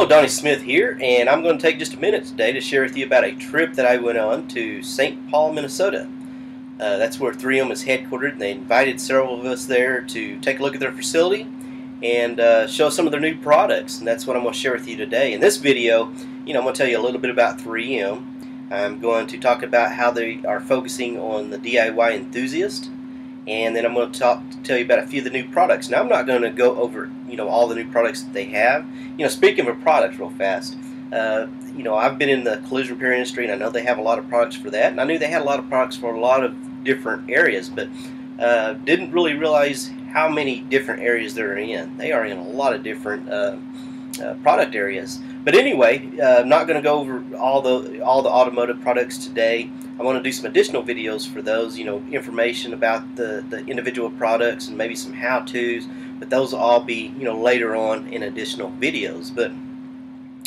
Donnie Smith here, and I'm going to take just a minute today to share with you about a trip that I went on to St. Paul, Minnesota. That's where 3M is headquartered, and they invited several of us there to take a look at their facility and show some of their new products, and that's what I'm going to share with you today. In this video, I'm going to tell you a little bit about 3M. I'm going to talk about how they are focusing on the DIY enthusiast, and then I'm going to tell you about a few of the new products. Now, I'm not going to go over all the new products that they have. Speaking of products real fast, I've been in the collision repair industry, and I know they have a lot of products for that, and I knew they had a lot of products for a lot of different areas, but didn't really realize how many different areas they're in. They are in a lot of different product areas. But anyway, I'm not going to go over all the automotive products today. I want to do some additional videos for those, information about the individual products and maybe some how-tos, but those will all be, later on in additional videos. But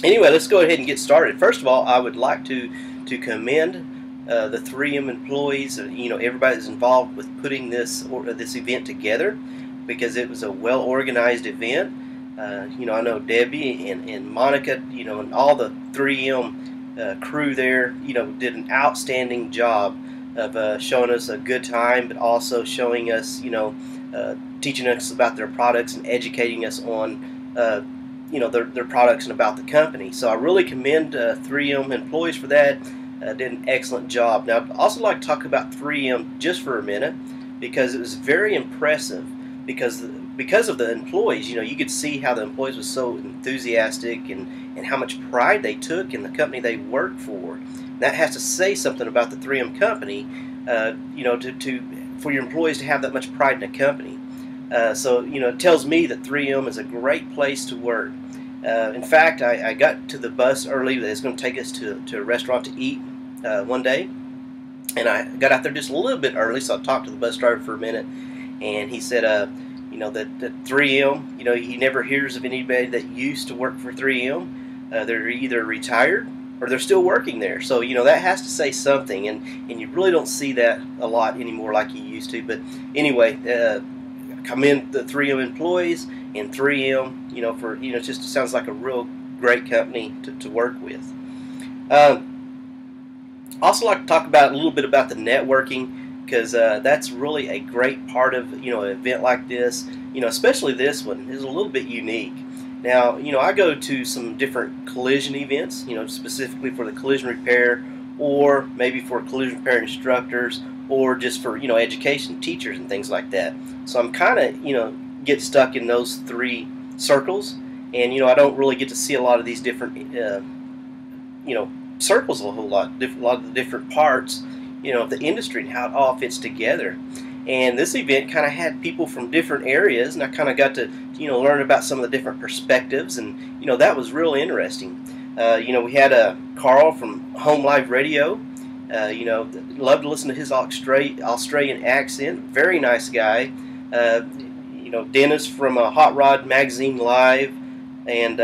anyway, let's go ahead and get started. First of all, I would like to commend the 3M employees, everybody that's involved with putting this event together, because it was a well-organized event. I know Debbie and Monica, and all the 3M crew there, did an outstanding job of showing us a good time, but also showing us, teaching us about their products and educating us on, their products and about the company. So I really commend 3M employees for that. Did an excellent job. Now, I'd also like to talk about 3M just for a minute, because it was very impressive. Because of the employees, you could see how the employees were so enthusiastic and how much pride they took in the company they worked for. That has to say something about the 3M company, for your employees to have that much pride in a company. So it tells me that 3M is a great place to work. In fact, I got to the bus early that is going to take us to a restaurant to eat one day, and I got out there just a little bit early, so I talked to the bus driver for a minute, and he said, that 3M, he never hears of anybody that used to work for 3M. They're either retired or they're still working there. So, that has to say something, and you really don't see that a lot anymore like you used to. But anyway, commend the 3M employees and 3M, for, it just sounds like a real great company to work with. Also like to talk about a little bit about the networking, because that's really a great part of an event like this. Especially this one is a little bit unique. Now, I go to some different collision events, specifically for the collision repair, or maybe for collision repair instructors, or just for education teachers and things like that. So I'm kind of get stuck in those three circles, and I don't really get to see a lot of these different circles a whole lot, a lot of the different parts of the industry and how it all fits together. And this event kind of had people from different areas, and I kind of got to learn about some of the different perspectives, and that was real interesting. We had Carl from Home Live Radio. Loved to listen to his Australian accent. Very nice guy. Dennis from Hot Rod Magazine Live, and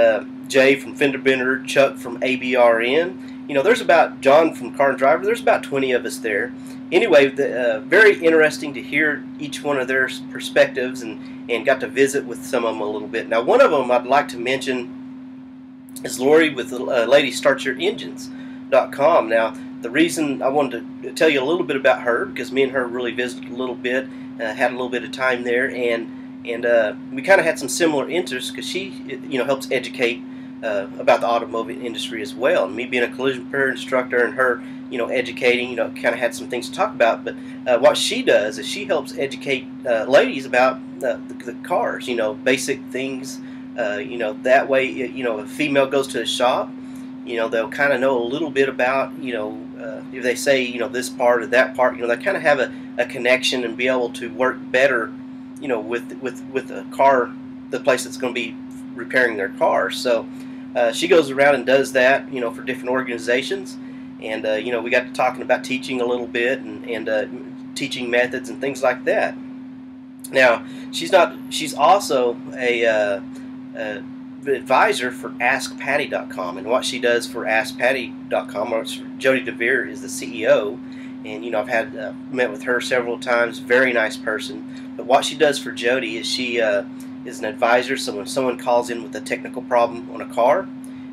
Jay from Fender Bender, Chuck from ABRN. There's about John from Car and Driver. There's about 20 of us there. Anyway, very interesting to hear each one of their perspectives, and got to visit with some of them a little bit. Now, one of them I'd like to mention is Lori with LadyStartsYourEngines.com. Now, the reason I wanted to tell you a little bit about her, because me and her really visited a little bit, had a little bit of time there, and we kind of had some similar interests, because she helps educate about the automotive industry as well. And me being a collision repair instructor, and her educating, kind of had some things to talk about. But what she does is she helps educate ladies about the cars, basic things. That way, if a female goes to a shop, they'll kind of know a little bit about, if they say, this part or that part, they kind of have a connection and be able to work better, with the car, the place that's going to be repairing their car. So she goes around and does that, for different organizations, and we got to talking about teaching a little bit, and teaching methods and things like that. Now, she's also a advisor for AskPatty.com, and what she does for AskPatty.com, Jody DeVere is the CEO, and I've had met with her several times. Very nice person. But what she does for Jody is she is an advisor. So when someone calls in with a technical problem on a car,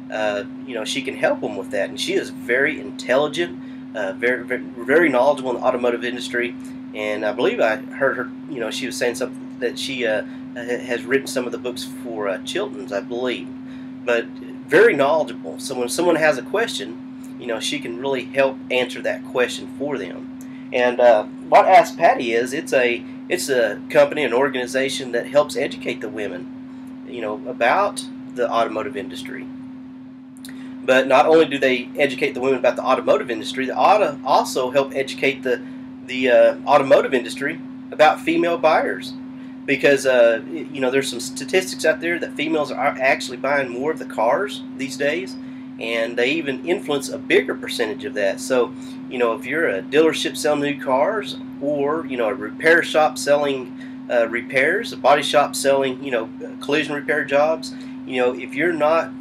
she can help them with that. And she is very intelligent, very knowledgeable in the automotive industry. And I believe I heard her, she was saying something that she has written some of the books for Chilton's, I believe. But very knowledgeable. So when someone has a question, she can really help answer that question for them. And what Ask Patty is, it's a company, an organization that helps educate the women, about the automotive industry. But not only do they educate the women about the automotive industry, they also help educate the automotive industry about female buyers. Because there's some statistics out there that females are actually buying more of the cars these days, and they even influence a bigger percentage of that. So, if you're a dealership selling new cars, or a repair shop selling repairs, a body shop selling collision repair jobs, if you're not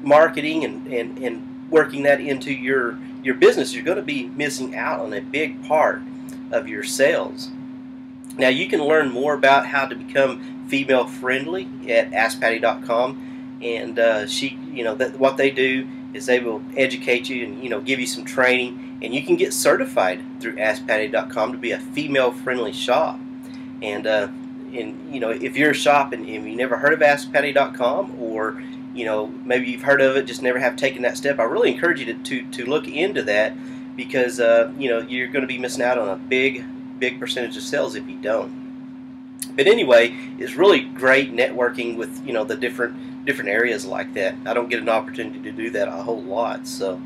marketing and working that into your business, you're going to be missing out on a big part of your sales. Now, you can learn more about how to become female friendly at AskPatty.com, and what they do is they will educate you and give you some training, and you can get certified through AskPatty.com to be a female friendly shop. And if you're a shop and you never heard of AskPatty.com, or maybe you've heard of it, just never have taken that step, I really encourage you to look into that, because you're going to be missing out on a big percentage of sales if you don't. But anyway, it's really great networking with the different areas like that. I don't get an opportunity to do that a whole lot. So,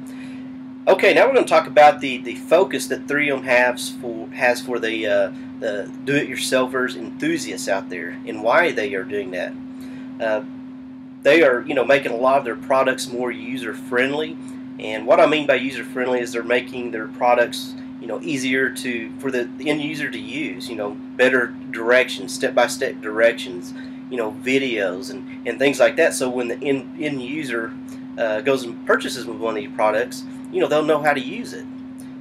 okay, now we're going to talk about the focus that 3M has for the do-it-yourselfers enthusiasts out there, and why they are doing that. They are making a lot of their products more user-friendly, and what I mean by user-friendly is they're making their products easier for the end user to use. Better directions, step-by-step directions, videos and things like that. So when the end user goes and purchases one of these products, they'll know how to use it.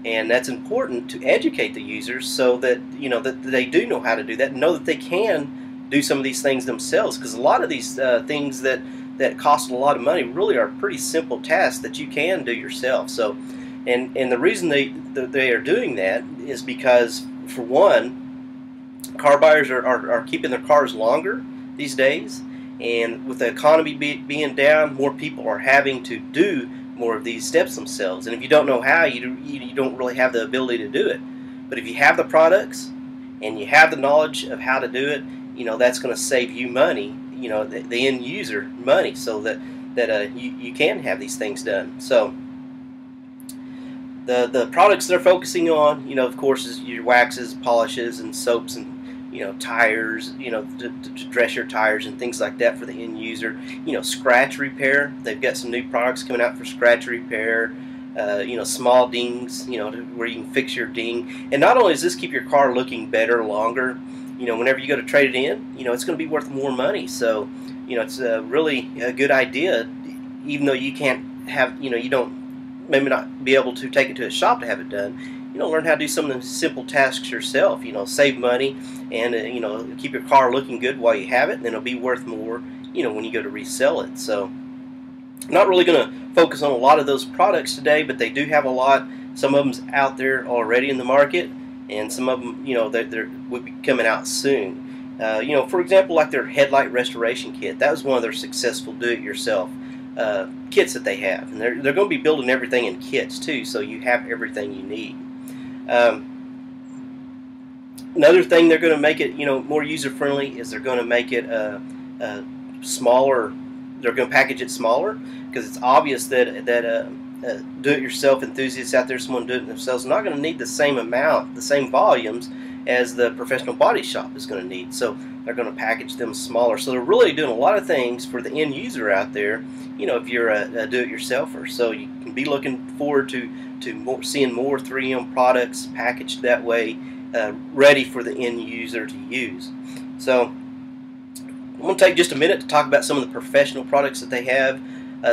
And that's important to educate the users, so that that they do know how to do that, and know that they can do some of these things themselves. Because a lot of these things that cost a lot of money really are pretty simple tasks that you can do yourself. So, and the reason they are doing that is because, for one, car buyers are keeping their cars longer these days, and with the economy being down, more people are having to do more of these steps themselves. And if you don't know how, you don't really have the ability to do it. But if you have the products and you have the knowledge of how to do it, that's going to save you money, the end user money, so that you can have these things done. So the products they're focusing on, of course, is your waxes, polishes, and soaps, and tires, to dress your tires and things like that for the end user. Scratch repair. They've got some new products coming out for scratch repair. Small dings, where you can fix your ding. And not only does this keep your car looking better longer, whenever you go to trade it in, it's going to be worth more money. So, it's really a good idea, even though you can't have, you don't maybe not be able to take it to a shop to have it done. Learn how to do some of the simple tasks yourself. Save money, and keep your car looking good while you have it, and then it'll be worth more, when you go to resell it. So, I'm not really going to focus on a lot of those products today, but they do have a lot. Some of them's out there already in the market, and some of them, they will be coming out soon. For example, like their headlight restoration kit. That was one of their successful do-it-yourself kits that they have, and they're going to be building everything in kits too, so you have everything you need. Another thing they're going to make it more user friendly is they're going to make it smaller. They're going to package it smaller, because it's obvious that do-it-yourself enthusiasts out there, someone doing it themselves, is not going to need the same amount, the same volumes as the professional body shop is going to need. So they're going to package them smaller. So they're really doing a lot of things for the end user out there, if you're a do-it-yourselfer. So you can be looking forward to seeing more 3M products packaged that way, ready for the end user to use. So I'm going to take just a minute to talk about some of the professional products that they have.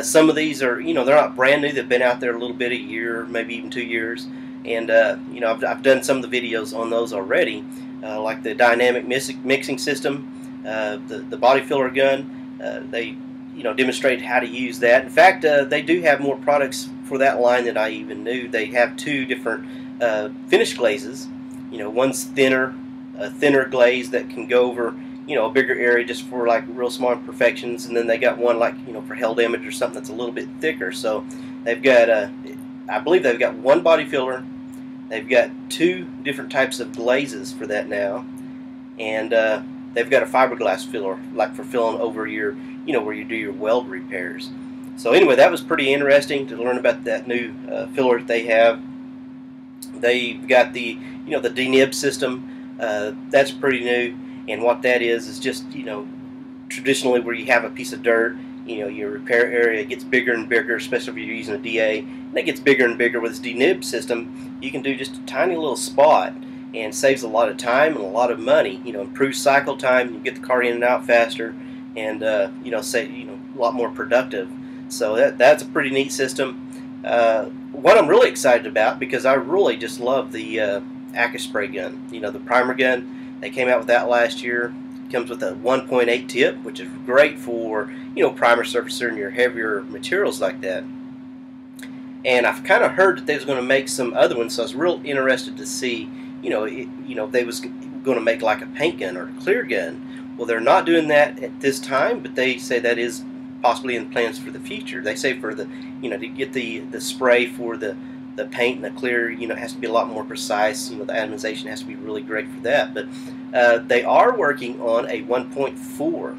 Some of these are, they're not brand new. They've been out there a little bit, a year, maybe even 2 years. And, I've done some of the videos on those already, like the dynamic mixing system, the body filler gun. They demonstrated how to use that. In fact, they do have more products for that line than I even knew. They have two different finish glazes. One's thinner, a thinner glaze that can go over a bigger area just for like real small imperfections, and then they got one like for hell damage or something that's a little bit thicker. So they've got I believe they've got one body filler. They've got two different types of glazes for that now, and they've got a fiberglass filler, like for filling over your, where you do your weld repairs. So anyway, that was pretty interesting to learn about that new filler that they have. They've got the, the denib system. That's pretty new, and what that is just, traditionally where you have a piece of dirt, your repair area gets bigger and bigger, especially if you're using a DA, and it gets bigger and bigger. With this denib system, you can do just a tiny little spot, and saves a lot of time and a lot of money. Improves cycle time. You get the car in and out faster, and say a lot more productive. So that's a pretty neat system. What I'm really excited about, because I really just love the ACA spray gun. The primer gun. They came out with that last year. It comes with a 1.8 tip, which is great for primer surfacer and your heavier materials like that. And I've kind of heard that they was going to make some other ones, so I was real interested to see. If they was going to make like a paint gun or a clear gun. Well, they're not doing that at this time, but they say that is possibly in plans for the future. They say for the, to get the spray for the paint and the clear, it has to be a lot more precise. The atomization has to be really great for that. But they are working on a 1.4,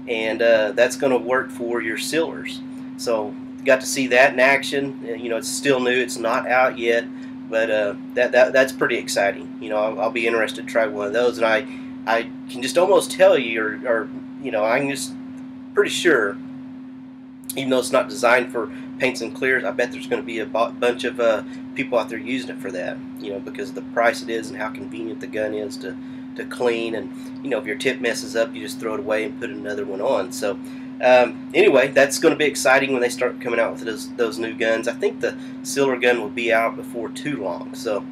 and that's going to work for your sealers. So got to see that in action. It's still new. It's not out yet. But that's pretty exciting. I'll be interested to try one of those, and I can just almost tell you, or I'm just pretty sure, even though it's not designed for paints and clears, I bet there's going to be a bunch of people out there using it for that. Because of the price it is and how convenient the gun is to clean, and if your tip messes up, you just throw it away and put another one on. So anyway, that's going to be exciting when they start coming out with those new guns. I think the sealer gun will be out before too long, so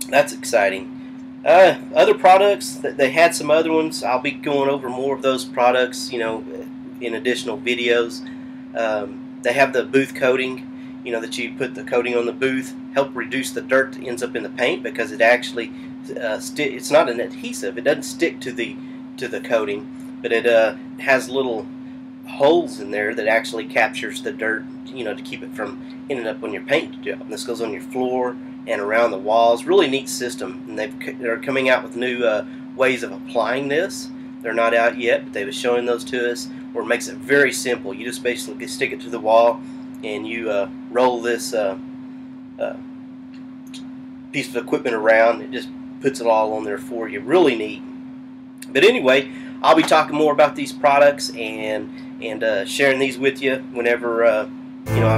that's exciting. Other products, they had some other ones. I'll be going over more of those products, in additional videos. They have the booth coating, that you put the coating on the booth, help reduce the dirt that ends up in the paint, because it actually it's not an adhesive. It doesn't stick to the coating. But it has little holes in there that actually captures the dirt, to keep it from ending up on your paint job. And this goes on your floor and around the walls. Really neat system. And they're coming out with new ways of applying this. They're not out yet, but they were showing those to us, where it makes it very simple. You just basically stick it to the wall, and you roll this piece of equipment around. It just puts it all on there for you. Really neat. But anyway, I'll be talking more about these products and sharing these with you whenever I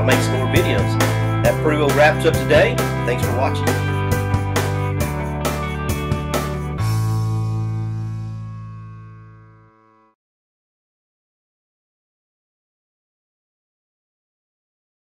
make some more videos. That pretty well wraps up today. Thanks for watching.